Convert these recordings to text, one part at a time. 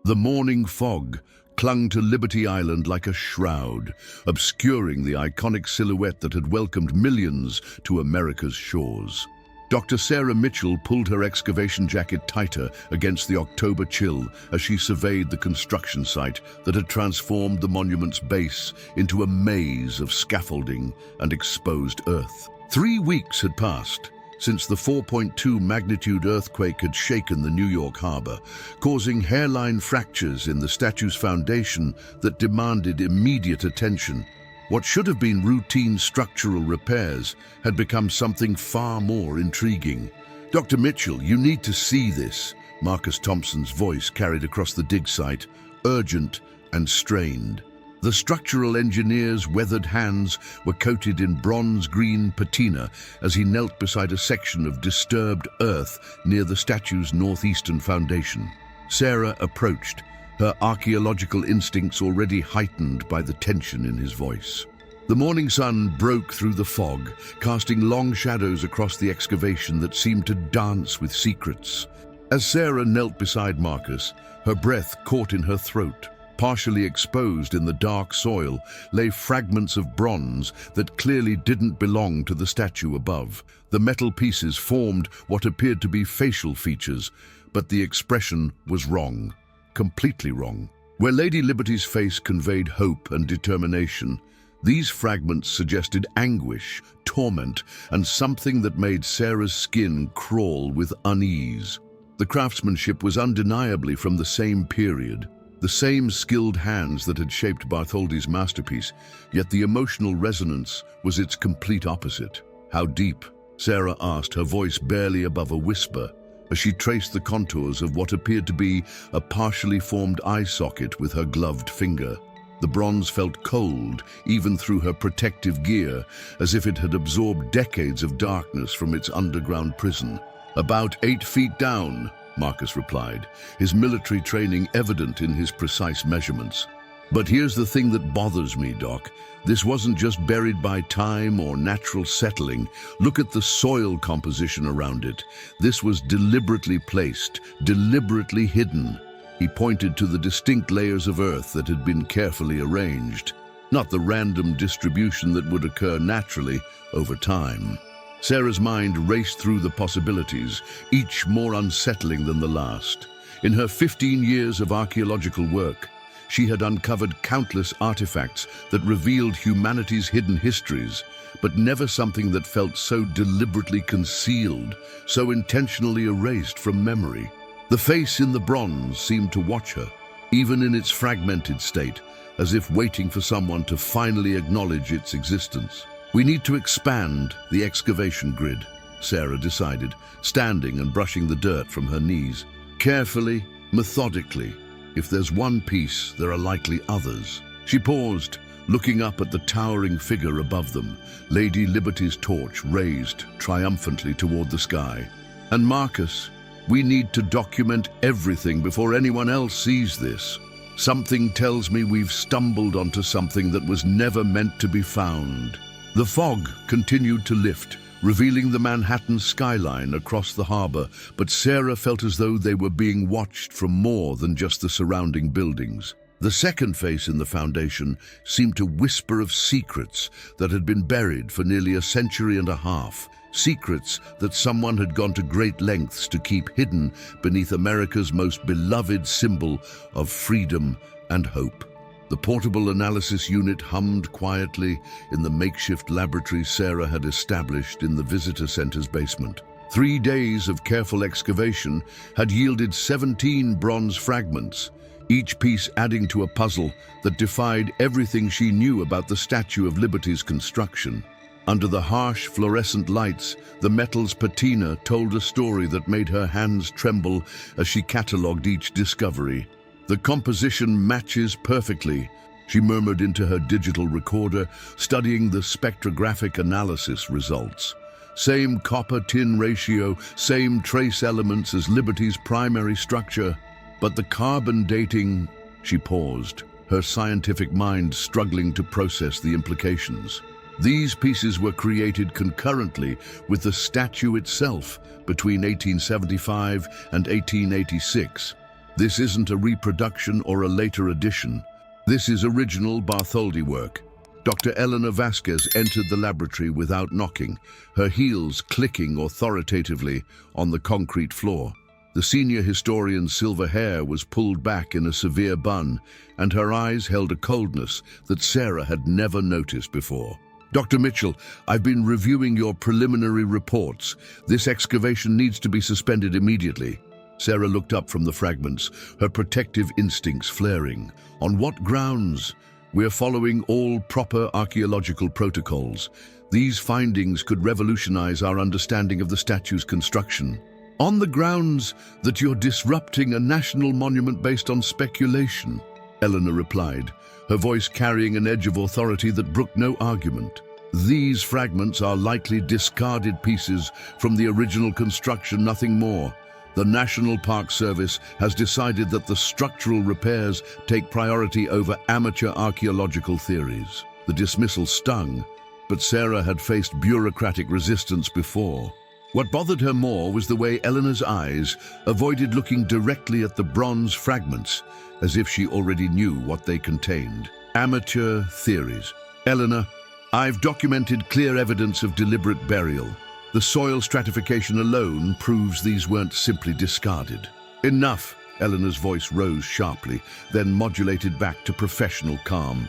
The morning fog clung to Liberty Island like a shroud, obscuring the iconic silhouette that had welcomed millions to America's shores. Dr. Sarah Mitchell pulled her excavation jacket tighter against the October chill as she surveyed the construction site that had transformed the monument's base into a maze of scaffolding and exposed earth. 3 weeks had passed since the 4.2 magnitude earthquake had shaken the New York harbor, causing hairline fractures in the statue's foundation that demanded immediate attention. What should have been routine structural repairs had become something far more intriguing. "Dr. Mitchell, you need to see this," Marcus Thompson's voice carried across the dig site, urgent and strained. The structural engineer's weathered hands were coated in bronze-green patina as he knelt beside a section of disturbed earth near the statue's northeastern foundation. Sarah approached, her archaeological instincts already heightened by the tension in his voice. The morning sun broke through the fog, casting long shadows across the excavation that seemed to dance with secrets. As Sarah knelt beside Marcus, her breath caught in her throat. Partially exposed in the dark soil lay fragments of bronze that clearly didn't belong to the statue above. The metal pieces formed what appeared to be facial features, but the expression was wrong. Completely wrong. Where Lady Liberty's face conveyed hope and determination, these fragments suggested anguish, torment, and something that made Sarah's skin crawl with unease. The craftsmanship was undeniably from the same period, the same skilled hands that had shaped Bartholdi's masterpiece, yet the emotional resonance was its complete opposite. "How deep?" Sarah asked, her voice barely above a whisper, as she traced the contours of what appeared to be a partially formed eye socket with her gloved finger. The bronze felt cold, even through her protective gear, as if it had absorbed decades of darkness from its underground prison. "About 8 feet down," Marcus replied, his military training evident in his precise measurements. "But here's the thing that bothers me, Doc. This wasn't just buried by time or natural settling. Look at the soil composition around it. This was deliberately placed, deliberately hidden." He pointed to the distinct layers of earth that had been carefully arranged, not the random distribution that would occur naturally over time. Sarah's mind raced through the possibilities, each more unsettling than the last. In her 15 years of archaeological work, she had uncovered countless artifacts that revealed humanity's hidden histories, but never something that felt so deliberately concealed, so intentionally erased from memory. The face in the bronze seemed to watch her, even in its fragmented state, as if waiting for someone to finally acknowledge its existence. "We need to expand the excavation grid," Sarah decided, standing and brushing the dirt from her knees. "Carefully, methodically. If there's one piece, there are likely others." She paused, looking up at the towering figure above them, Lady Liberty's torch raised triumphantly toward the sky. "And Marcus, we need to document everything before anyone else sees this. Something tells me we've stumbled onto something that was never meant to be found." The fog continued to lift, revealing the Manhattan skyline across the harbor, but Sarah felt as though they were being watched from more than just the surrounding buildings. The second face in the foundation seemed to whisper of secrets that had been buried for nearly a century and a half, secrets that someone had gone to great lengths to keep hidden beneath America's most beloved symbol of freedom and hope. The portable analysis unit hummed quietly in the makeshift laboratory Sarah had established in the visitor center's basement. 3 days of careful excavation had yielded 17 bronze fragments, each piece adding to a puzzle that defied everything she knew about the Statue of Liberty's construction. Under the harsh fluorescent lights, the metal's patina told a story that made her hands tremble as she catalogued each discovery. "The composition matches perfectly," she murmured into her digital recorder, studying the spectrographic analysis results. "Same copper-tin ratio, same trace elements as Liberty's primary structure. But the carbon dating..." She paused, her scientific mind struggling to process the implications. These pieces were created concurrently with the statue itself between 1875 and 1886. This isn't a reproduction or a later edition. This is original Bartholdi work. Dr. Elena Vasquez entered the laboratory without knocking, her heels clicking authoritatively on the concrete floor. The senior historian's silver hair was pulled back in a severe bun, and her eyes held a coldness that Sarah had never noticed before. Dr. Mitchell, I've been reviewing your preliminary reports. This excavation needs to be suspended immediately. Sarah looked up from the fragments, her protective instincts flaring. On what grounds? We're following all proper archaeological protocols. These findings could revolutionize our understanding of the statue's construction. On the grounds that you're disrupting a national monument based on speculation, Eleanor replied, her voice carrying an edge of authority that brooked no argument. These fragments are likely discarded pieces from the original construction, nothing more. The National Park Service has decided that the structural repairs take priority over amateur archaeological theories. The dismissal stung, but Sarah had faced bureaucratic resistance before. What bothered her more was the way Eleanor's eyes avoided looking directly at the bronze fragments, as if she already knew what they contained. Amateur theories. Eleanor, I've documented clear evidence of deliberate burial. The soil stratification alone proves these weren't simply discarded. Enough! Eleanor's voice rose sharply, then modulated back to professional calm.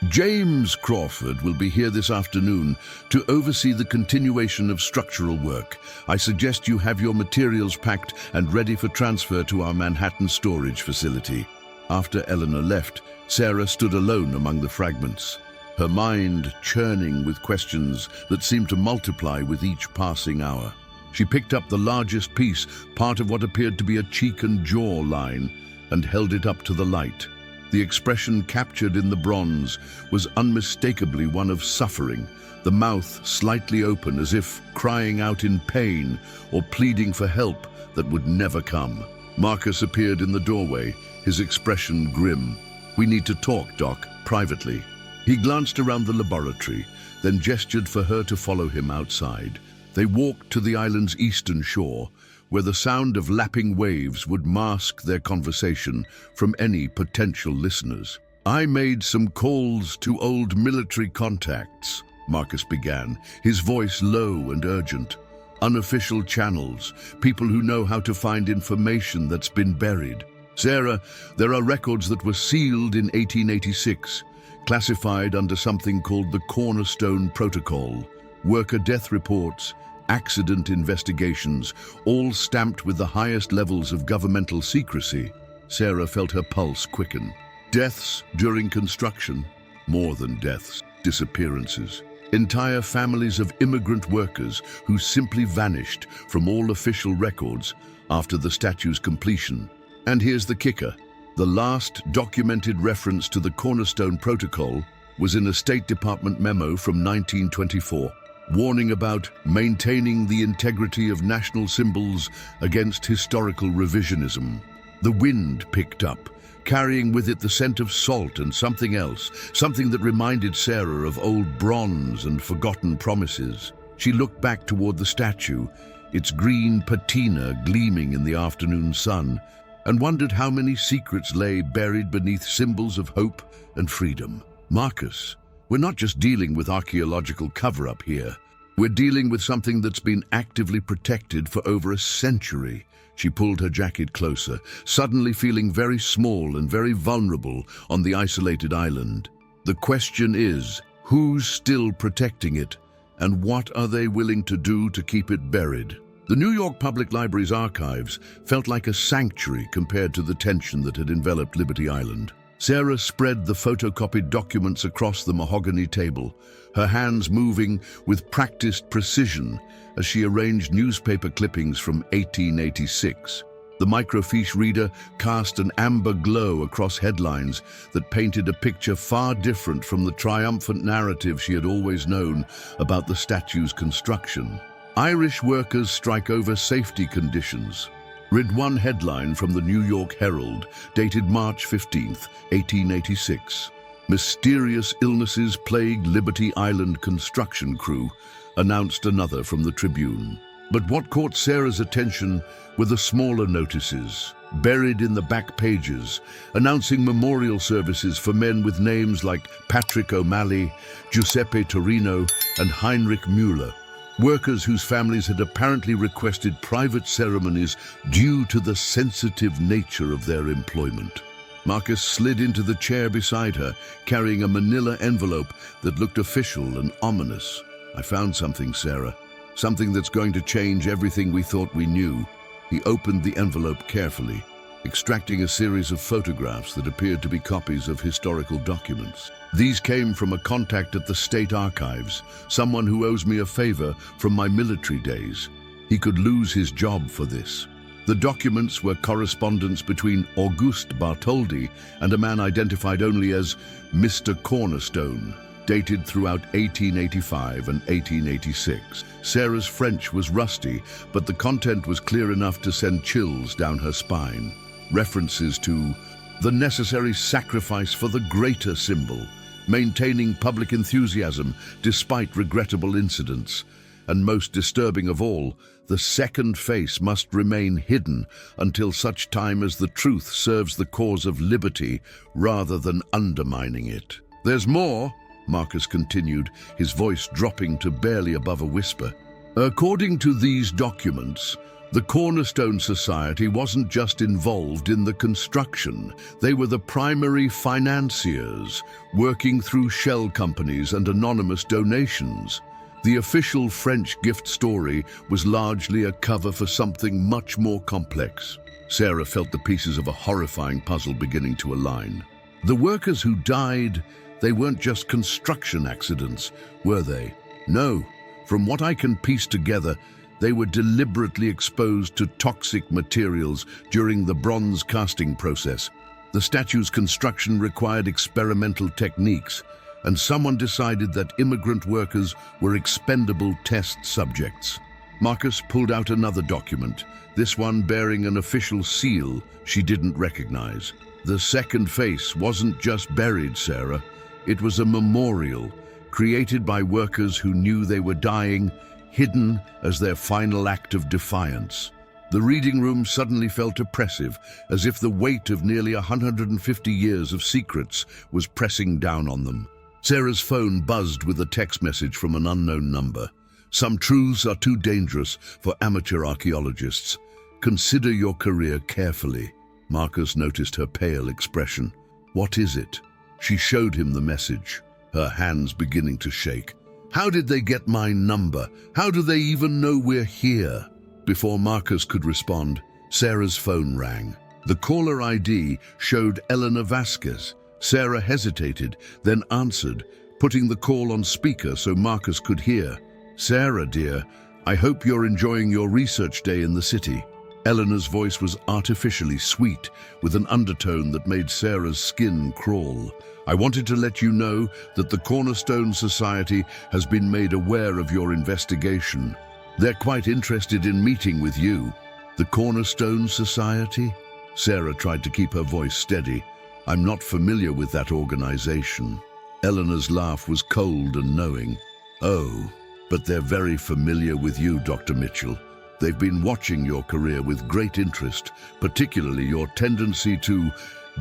James Crawford will be here this afternoon to oversee the continuation of structural work. I suggest you have your materials packed and ready for transfer to our Manhattan storage facility. After Eleanor left, Sarah stood alone among the fragments, her mind churning with questions that seemed to multiply with each passing hour. She picked up the largest piece, part of what appeared to be a cheek and jaw line, and held it up to the light. The expression captured in the bronze was unmistakably one of suffering, the mouth slightly open as if crying out in pain or pleading for help that would never come. Marcus appeared in the doorway, his expression grim. "We need to talk, Doc, privately." He glanced around the laboratory, then gestured for her to follow him outside. They walked to the island's eastern shore, where the sound of lapping waves would mask their conversation from any potential listeners. "I made some calls to old military contacts," Marcus began, his voice low and urgent. "Unofficial channels, people who know how to find information that's been buried. Sarah, there are records that were sealed in 1886, classified under something called the Cornerstone Protocol. Worker death reports, accident investigations, all stamped with the highest levels of governmental secrecy." Sarah felt her pulse quicken. Deaths during construction, more than deaths, disappearances. Entire families of immigrant workers who simply vanished from all official records after the statue's completion. And here's the kicker. The last documented reference to the Cornerstone Protocol was in a State Department memo from 1924, warning about maintaining the integrity of national symbols against historical revisionism. The wind picked up, carrying with it the scent of salt and something else, something that reminded Sarah of old bronze and forgotten promises. She looked back toward the statue, its green patina gleaming in the afternoon sun, and wondered how many secrets lay buried beneath symbols of hope and freedom. "Marcus, we're not just dealing with archaeological cover-up here. We're dealing with something that's been actively protected for over a century." She pulled her jacket closer, suddenly feeling very small and very vulnerable on the isolated island. The question is, who's still protecting it, and what are they willing to do to keep it buried? The New York Public Library's archives felt like a sanctuary compared to the tension that had enveloped Liberty Island. Sarah spread the photocopied documents across the mahogany table, her hands moving with practiced precision as she arranged newspaper clippings from 1886. The microfiche reader cast an amber glow across headlines that painted a picture far different from the triumphant narrative she had always known about the statue's construction. "Irish workers strike over safety conditions," read one headline from the New York Herald, dated March 15, 1886. "Mysterious illnesses plague Liberty Island construction crew," announced another from the Tribune. But what caught Sarah's attention were the smaller notices. buried in the back pages, announcing memorial services for men with names like Patrick O'Malley, Giuseppe Torino, and Heinrich Müller. Workers whose families had apparently requested private ceremonies due to the sensitive nature of their employment. Marcus slid into the chair beside her, carrying a manila envelope that looked official and ominous. "I found something, Sarah. Something that's going to change everything we thought we knew." He opened the envelope carefully, extracting a series of photographs that appeared to be copies of historical documents. "These came from a contact at the State Archives, someone who owes me a favor from my military days. He could lose his job for this." The documents were correspondence between Auguste Bartholdi and a man identified only as Mr. Cornerstone, dated throughout 1885 and 1886. Sarah's French was rusty, but the content was clear enough to send chills down her spine. References to the necessary sacrifice for the greater symbol, maintaining public enthusiasm despite regrettable incidents, and most disturbing of all, the second face must remain hidden until such time as the truth serves the cause of liberty rather than undermining it. "There's more," Marcus continued, his voice dropping to barely above a whisper. "According to these documents, the Cornerstone Society wasn't just involved in the construction. They were the primary financiers, working through shell companies and anonymous donations. The official French gift story was largely a cover for something much more complex." Sarah felt the pieces of a horrifying puzzle beginning to align. The workers who died, they weren't just construction accidents, were they? No. From what I can piece together, they were deliberately exposed to toxic materials during the bronze casting process. The statue's construction required experimental techniques, and someone decided that immigrant workers were expendable test subjects. Marcus pulled out another document, this one bearing an official seal she didn't recognize. The second face wasn't just buried, Sarah. It was a memorial, created by workers who knew they were dying, hidden as their final act of defiance. The reading room suddenly felt oppressive, as if the weight of nearly 150 years of secrets was pressing down on them. Sarah's phone buzzed with a text message from an unknown number. "Some truths are too dangerous for amateur archaeologists. Consider your career carefully." Marcus noticed her pale expression. "What is it?" She showed him the message, her hands beginning to shake. "How did they get my number? How do they even know we're here?" Before Marcus could respond, Sarah's phone rang. The caller ID showed Elena Vasquez. Sarah hesitated, then answered, putting the call on speaker so Marcus could hear. "Sarah, dear, I hope you're enjoying your research day in the city." Eleanor's voice was artificially sweet, with an undertone that made Sarah's skin crawl. "I wanted to let you know that the Cornerstone Society has been made aware of your investigation. They're quite interested in meeting with you." "The Cornerstone Society?" Sarah tried to keep her voice steady. "I'm not familiar with that organization." Eleanor's laugh was cold and knowing. "Oh, but they're very familiar with you, Dr. Mitchell. They've been watching your career with great interest, particularly your tendency to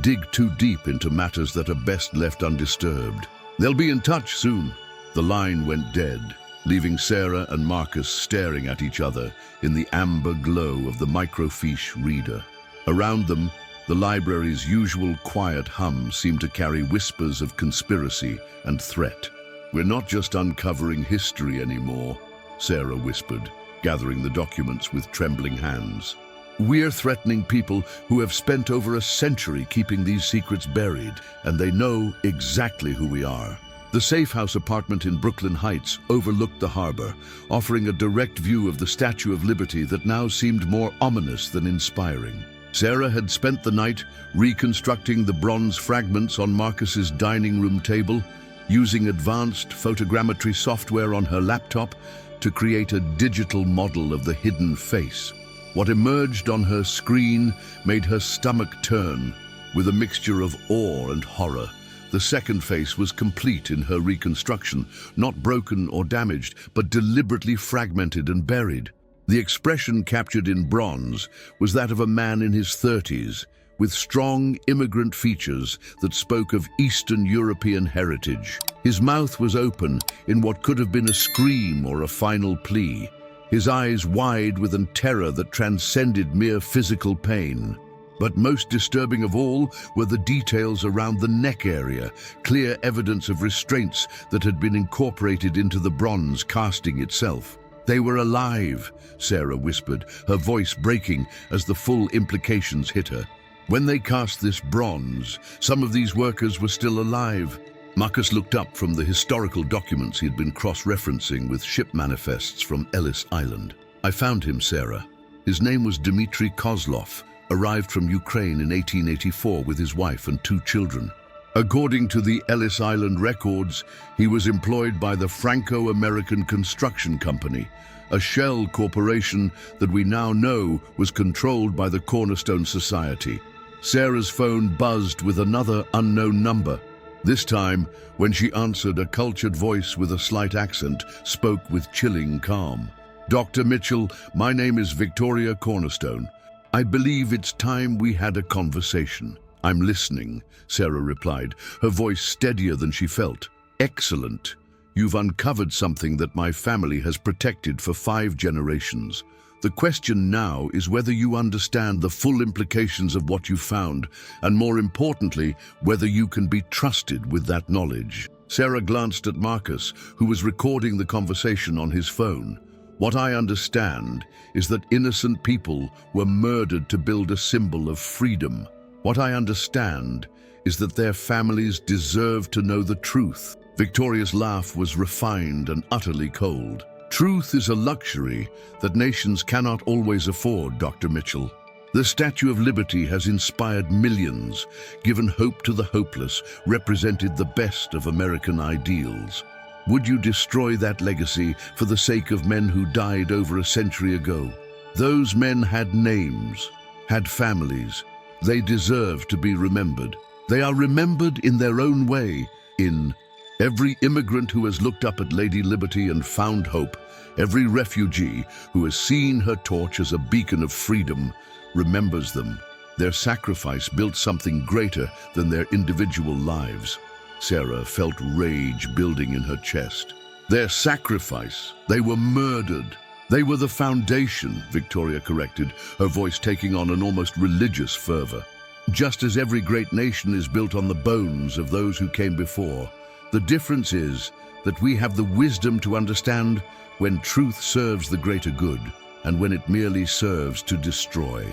dig too deep into matters that are best left undisturbed. They'll be in touch soon." The line went dead, leaving Sarah and Marcus staring at each other in the amber glow of the microfiche reader. Around them, the library's usual quiet hum seemed to carry whispers of conspiracy and threat. "We're not just uncovering history anymore," Sarah whispered, gathering the documents with trembling hands. "We're threatening people who have spent over a century keeping these secrets buried, and they know exactly who we are." The safe house apartment in Brooklyn Heights overlooked the harbor, offering a direct view of the Statue of Liberty that now seemed more ominous than inspiring. Sarah had spent the night reconstructing the bronze fragments on Marcus's dining room table, using advanced photogrammetry software on her laptop to create a digital model of the hidden face. What emerged on her screen made her stomach turn, with a mixture of awe and horror. The second face was complete in her reconstruction, not broken or damaged, but deliberately fragmented and buried. The expression captured in bronze was that of a man in his 30s, with strong immigrant features that spoke of Eastern European heritage. His mouth was open in what could have been a scream or a final plea, his eyes wide with a terror that transcended mere physical pain. But most disturbing of all were the details around the neck area, clear evidence of restraints that had been incorporated into the bronze casting itself. "They were alive," Sarah whispered, her voice breaking as the full implications hit her. "When they cast this bronze, some of these workers were still alive." Marcus looked up from the historical documents he had been cross-referencing with ship manifests from Ellis Island. "I found him, Sarah. His name was Dimitri Kozlov, arrived from Ukraine in 1884 with his wife and 2 children. According to the Ellis Island records, he was employed by the Franco-American Construction Company, a shell corporation that we now know was controlled by the Cornerstone Society." Sarah's phone buzzed with another unknown number. This time, when she answered, a cultured voice with a slight accent spoke with chilling calm. "Dr. Mitchell, my name is Victoria Cornerstone. I believe it's time we had a conversation." "I'm listening," Sarah replied, her voice steadier than she felt. "Excellent. You've uncovered something that my family has protected for 5 generations. The question now is whether you understand the full implications of what you found, and more importantly, whether you can be trusted with that knowledge." Sarah glanced at Marcus, who was recording the conversation on his phone. "What I understand is that innocent people were murdered to build a symbol of freedom. What I understand is that their families deserve to know the truth." Victoria's laugh was refined and utterly cold. "Truth is a luxury that nations cannot always afford, Dr. Mitchell. The Statue of Liberty has inspired millions, given hope to the hopeless, represented the best of American ideals. Would you destroy that legacy for the sake of men who died over a century ago? Those men had names, had families. They deserve to be remembered. They are remembered in their own way, in every immigrant who has looked up at Lady Liberty and found hope, every refugee who has seen her torch as a beacon of freedom, remembers them. Their sacrifice built something greater than their individual lives." Sarah felt rage building in her chest. "Their sacrifice. They were murdered. They were the foundation," Victoria corrected, her voice taking on an almost religious fervor. "Just as every great nation is built on the bones of those who came before. The difference is that we have the wisdom to understand when truth serves the greater good and when it merely serves to destroy."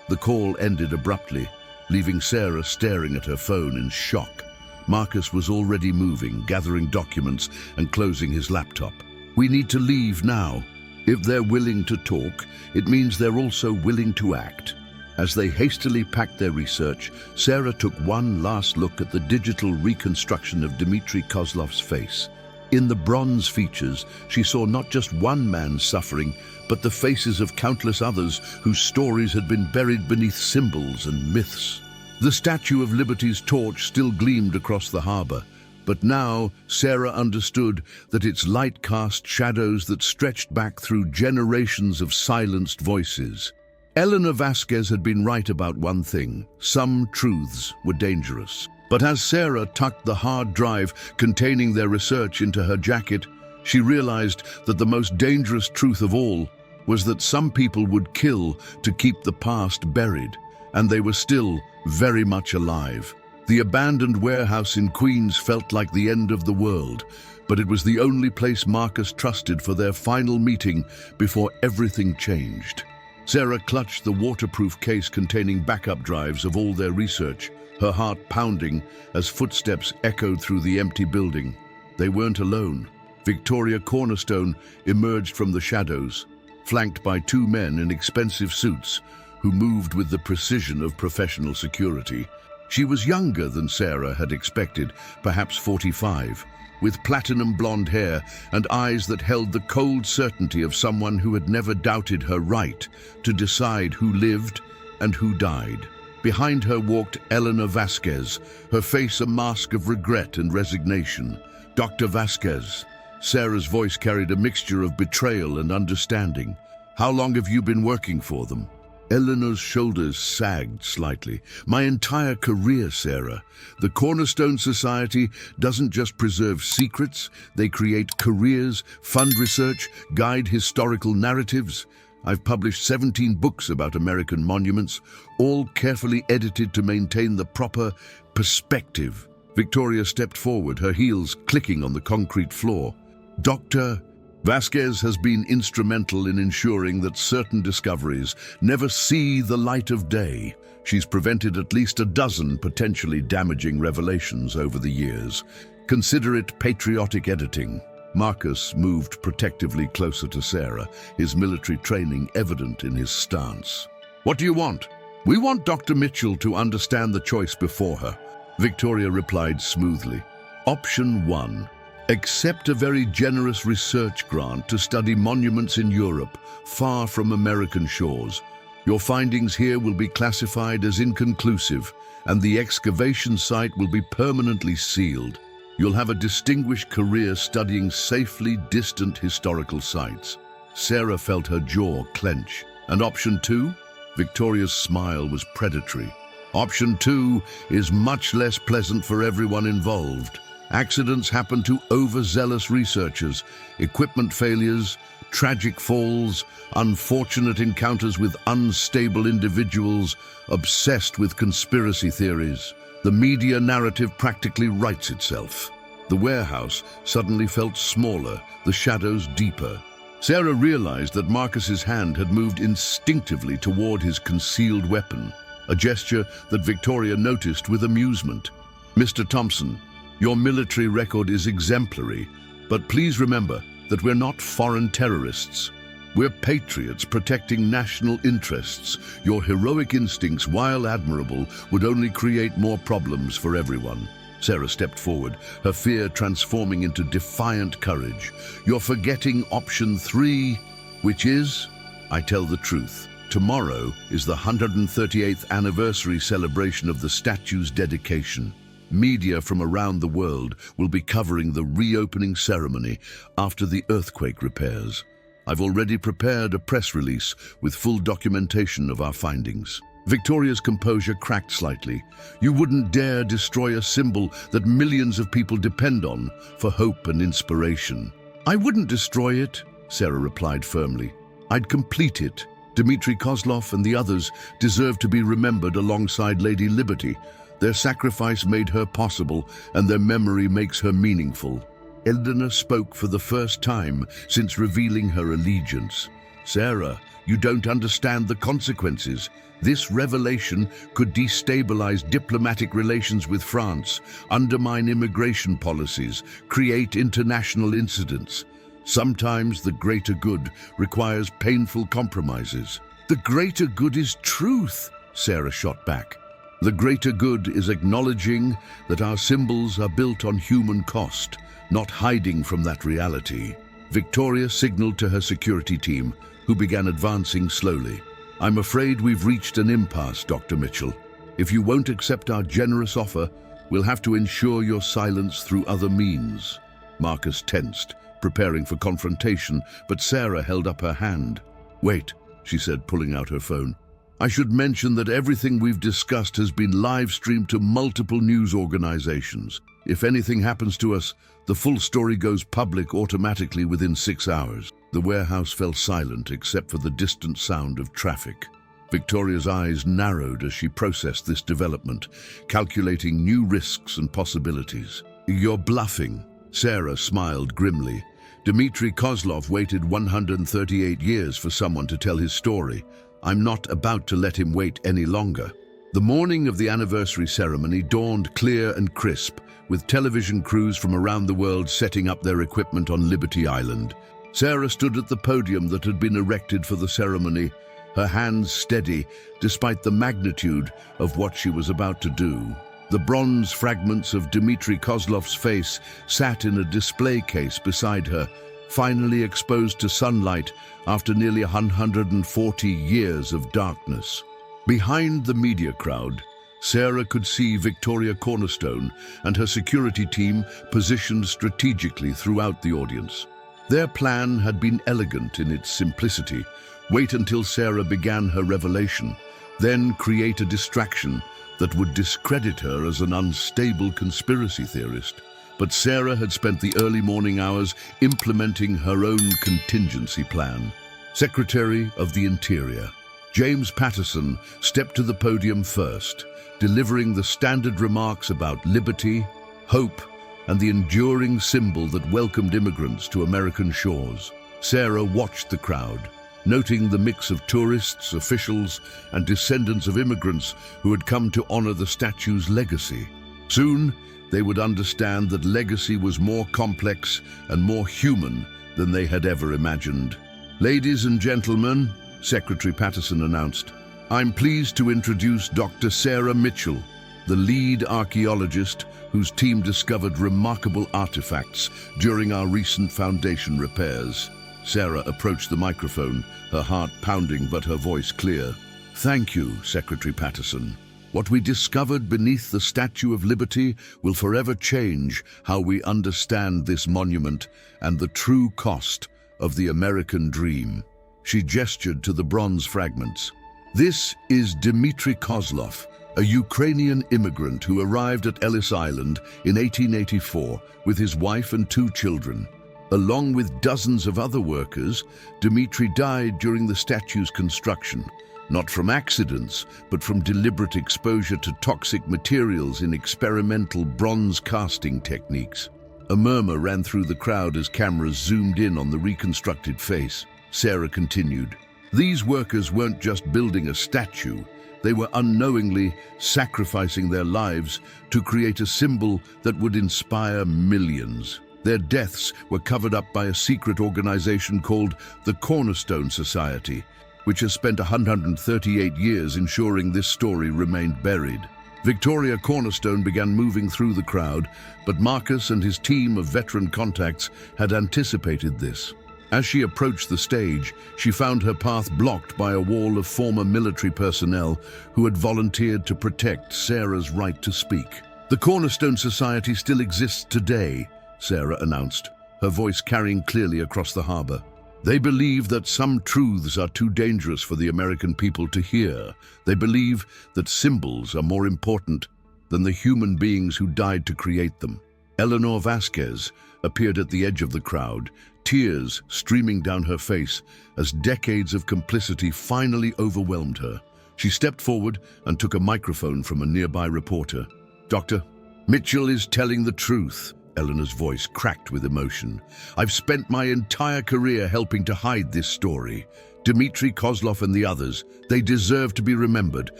The call ended abruptly, leaving Sarah staring at her phone in shock. Marcus was already moving, gathering documents and closing his laptop. "We need to leave now. If they're willing to talk, it means they're also willing to act." As they hastily packed their research, Sarah took one last look at the digital reconstruction of Dimitri Kozlov's face. In the bronze features, she saw not just one man's suffering, but the faces of countless others whose stories had been buried beneath symbols and myths. The Statue of Liberty's torch still gleamed across the harbor, but now Sarah understood that its light cast shadows that stretched back through generations of silenced voices. Elena Vasquez had been right about one thing: some truths were dangerous. But as Sarah tucked the hard drive containing their research into her jacket, she realized that the most dangerous truth of all was that some people would kill to keep the past buried, and they were still very much alive. The abandoned warehouse in Queens felt like the end of the world, but it was the only place Marcus trusted for their final meeting before everything changed. Sarah clutched the waterproof case containing backup drives of all their research, her heart pounding as footsteps echoed through the empty building. They weren't alone. Victoria Cornerstone emerged from the shadows, flanked by 2 men in expensive suits who moved with the precision of professional security. She was younger than Sarah had expected, perhaps 45, with platinum blonde hair and eyes that held the cold certainty of someone who had never doubted her right to decide who lived and who died. Behind her walked Elena Vasquez, her face a mask of regret and resignation. "Dr. Vasquez." Sarah's voice carried a mixture of betrayal and understanding. How long have you been working for them? Eleanor's shoulders sagged slightly. My entire career, Sarah. The Cornerstone Society doesn't just preserve secrets, they create careers, fund research, guide historical narratives. I've published 17 books about American monuments, all carefully edited to maintain the proper perspective. Victoria stepped forward, her heels clicking on the concrete floor. Dr. Vasquez has been instrumental in ensuring that certain discoveries never see the light of day. She's prevented at least a dozen potentially damaging revelations over the years. Consider it patriotic editing. Marcus moved protectively closer to Sarah, his military training evident in his stance. What do you want? We want Dr. Mitchell to understand the choice before her. Victoria replied smoothly. Option 1. Accept a very generous research grant to study monuments in Europe, far from American shores. Your findings here will be classified as inconclusive, and the excavation site will be permanently sealed. You'll have a distinguished career studying safely distant historical sites. Sarah felt her jaw clench. And option 2? Victoria's smile was predatory. Option 2 is much less pleasant for everyone involved. Accidents happen to overzealous researchers, equipment failures, tragic falls, unfortunate encounters with unstable individuals obsessed with conspiracy theories. The media narrative practically writes itself. The warehouse suddenly felt smaller, the shadows deeper. Sarah realized that Marcus's hand had moved instinctively toward his concealed weapon, a gesture that Victoria noticed with amusement. Mr. Thompson, your military record is exemplary, but please remember that we're not foreign terrorists. We're patriots protecting national interests. Your heroic instincts, while admirable, would only create more problems for everyone. Sarah stepped forward, her fear transforming into defiant courage. You're forgetting option 3, which is, I tell the truth. Tomorrow is the 138th anniversary celebration of the statue's dedication. Media from around the world will be covering the reopening ceremony after the earthquake repairs. I've already prepared a press release with full documentation of our findings. Victoria's composure cracked slightly. You wouldn't dare destroy a symbol that millions of people depend on for hope and inspiration. I wouldn't destroy it, Sarah replied firmly. I'd complete it. Dimitri Kozlov and the others deserve to be remembered alongside Lady Liberty. Their sacrifice made her possible, and their memory makes her meaningful. Eleanor spoke for the first time since revealing her allegiance. Sarah, you don't understand the consequences. This revelation could destabilize diplomatic relations with France, undermine immigration policies, create international incidents. Sometimes the greater good requires painful compromises. The greater good is truth, Sarah shot back. The greater good is acknowledging that our symbols are built on human cost, not hiding from that reality. Victoria signaled to her security team, who began advancing slowly. I'm afraid we've reached an impasse, Dr. Mitchell. If you won't accept our generous offer, we'll have to ensure your silence through other means. Marcus tensed, preparing for confrontation, but Sarah held up her hand. Wait, she said, pulling out her phone. I should mention that everything we've discussed has been live-streamed to multiple news organizations. If anything happens to us, the full story goes public automatically within 6 hours. The warehouse fell silent except for the distant sound of traffic. Victoria's eyes narrowed as she processed this development, calculating new risks and possibilities. You're bluffing, Sarah smiled grimly. Dimitri Kozlov waited 138 years for someone to tell his story. I'm not about to let him wait any longer. The morning of the anniversary ceremony dawned clear and crisp, with television crews from around the world setting up their equipment on Liberty Island. Sarah stood at the podium that had been erected for the ceremony, her hands steady despite the magnitude of what she was about to do. The bronze fragments of Dimitri Kozlov's face sat in a display case beside her, finally exposed to sunlight after nearly 140 years of darkness. Behind the media crowd, Sarah could see Victoria Cornerstone and her security team positioned strategically throughout the audience. Their plan had been elegant in its simplicity. Wait until Sarah began her revelation, then create a distraction that would discredit her as an unstable conspiracy theorist. But Sarah had spent the early morning hours implementing her own contingency plan. Secretary of the Interior James Patterson stepped to the podium first, delivering the standard remarks about liberty, hope, and the enduring symbol that welcomed immigrants to American shores. Sarah watched the crowd, noting the mix of tourists, officials, and descendants of immigrants who had come to honor the statue's legacy. Soon, they would understand that legacy was more complex and more human than they had ever imagined. "Ladies and gentlemen," Secretary Patterson announced, "I'm pleased to introduce Dr. Sarah Mitchell, the lead archaeologist whose team discovered remarkable artifacts during our recent foundation repairs." Sarah approached the microphone, her heart pounding but her voice clear. "Thank you, Secretary Patterson. What we discovered beneath the Statue of Liberty will forever change how we understand this monument and the true cost of the American dream." She gestured to the bronze fragments. "This is Dimitri Kozlov, a Ukrainian immigrant who arrived at Ellis Island in 1884 with his wife and 2 children. Along with dozens of other workers, Dimitri died during the statue's construction, not from accidents, but from deliberate exposure to toxic materials in experimental bronze casting techniques." A murmur ran through the crowd as cameras zoomed in on the reconstructed face. Sarah continued, "These workers weren't just building a statue, they were unknowingly sacrificing their lives to create a symbol that would inspire millions. Their deaths were covered up by a secret organization called the Cornerstone Society, which has spent 138 years ensuring this story remained buried." Victoria Cornerstone began moving through the crowd, but Marcus and his team of veteran contacts had anticipated this. As she approached the stage, she found her path blocked by a wall of former military personnel who had volunteered to protect Sarah's right to speak. "The Cornerstone Society still exists today," Sarah announced, her voice carrying clearly across the harbor. "They believe that some truths are too dangerous for the American people to hear. They believe that symbols are more important than the human beings who died to create them." Eleanor Vasquez appeared at the edge of the crowd, tears streaming down her face as decades of complicity finally overwhelmed her. She stepped forward and took a microphone from a nearby reporter. "Dr. Mitchell is telling the truth." Eleanor's voice cracked with emotion. "I've spent my entire career helping to hide this story. Dimitri Kozlov and the others, they deserve to be remembered.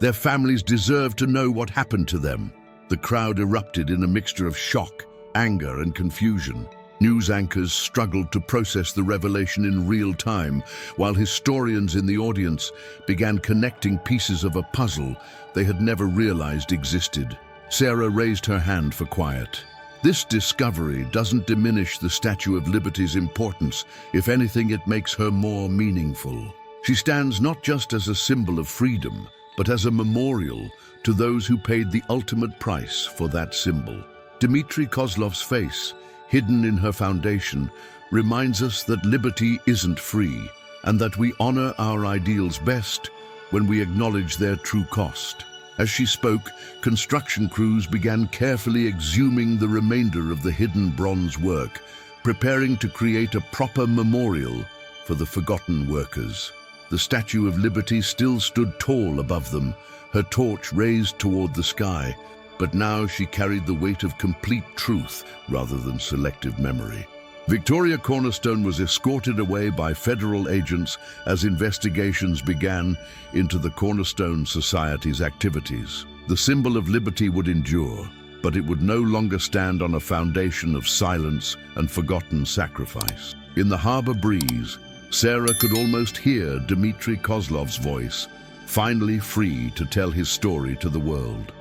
Their families deserve to know what happened to them." The crowd erupted in a mixture of shock, anger, and confusion. News anchors struggled to process the revelation in real time, while historians in the audience began connecting pieces of a puzzle they had never realized existed. Sarah raised her hand for quiet. "This discovery doesn't diminish the Statue of Liberty's importance. If anything, it makes her more meaningful. She stands not just as a symbol of freedom, but as a memorial to those who paid the ultimate price for that symbol." Dimitri Kozlov's face, hidden in her foundation, reminds us that liberty isn't free, and that we honor our ideals best when we acknowledge their true cost. As she spoke, construction crews began carefully exhuming the remainder of the hidden bronze work, preparing to create a proper memorial for the forgotten workers. The Statue of Liberty still stood tall above them, her torch raised toward the sky, but now she carried the weight of complete truth rather than selective memory. Victoria Cornerstone was escorted away by federal agents as investigations began into the Cornerstone Society's activities. The symbol of liberty would endure, but it would no longer stand on a foundation of silence and forgotten sacrifice. In the harbor breeze, Sarah could almost hear Dimitri Kozlov's voice, finally free to tell his story to the world.